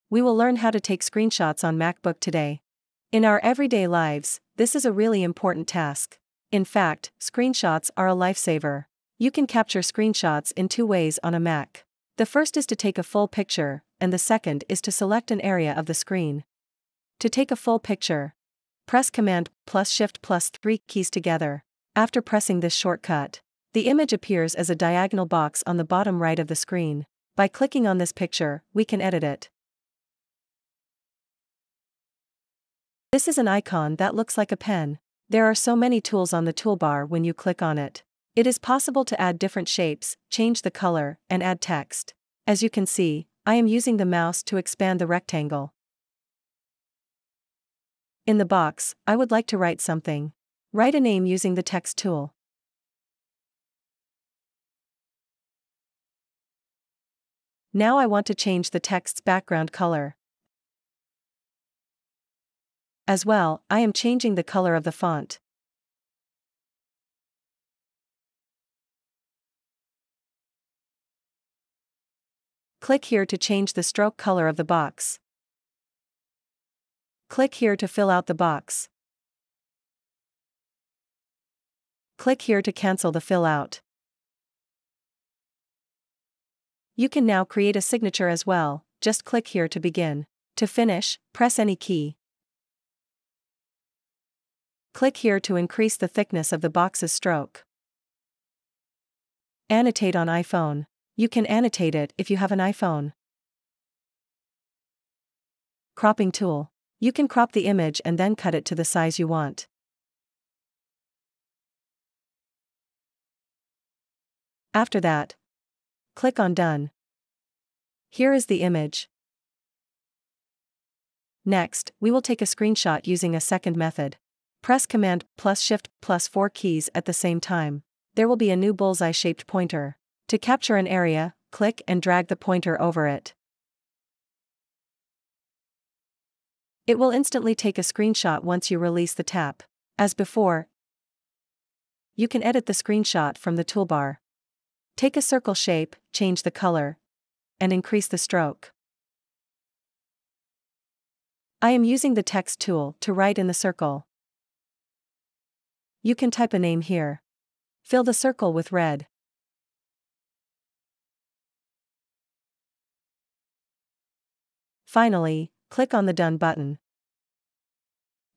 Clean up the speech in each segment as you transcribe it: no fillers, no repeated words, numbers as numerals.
We will learn how to take screenshots on MacBook today. In our everyday lives, this is a really important task. In fact, screenshots are a lifesaver. You can capture screenshots in two ways on a Mac. The first is to take a full picture, and the second is to select an area of the screen. To take a full picture, press Command plus Shift plus 3 keys together. After pressing this shortcut, the image appears as a diagonal box on the bottom right of the screen. By clicking on this picture, we can edit it. This is an icon that looks like a pen. There are so many tools on the toolbar when you click on it. It is possible to add different shapes, change the color, and add text. As you can see, I am using the mouse to expand the rectangle. In the box, I would like to write something. Write a name using the text tool. Now I want to change the text's background color. As well, I am changing the color of the font. Click here to change the stroke color of the box. Click here to fill out the box. Click here to cancel the fill out. You can now create a signature as well. Just click here to begin. To finish, press any key. Click here to increase the thickness of the box's stroke. Annotate on iPhone. You can annotate it if you have an iPhone. Cropping tool. You can crop the image and then cut it to the size you want. After that, click on Done. Here is the image. Next, we will take a screenshot using a second method. Press Command plus Shift plus 4 keys at the same time. There will be a new bullseye-shaped pointer. To capture an area, click and drag the pointer over it. It will instantly take a screenshot once you release the tap. As before, you can edit the screenshot from the toolbar. Take a circle shape, change the color, and increase the stroke. I am using the text tool to write in the circle. You can type a name here. Fill the circle with red. Finally, click on the Done button.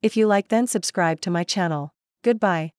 If you like, then subscribe to my channel. Goodbye.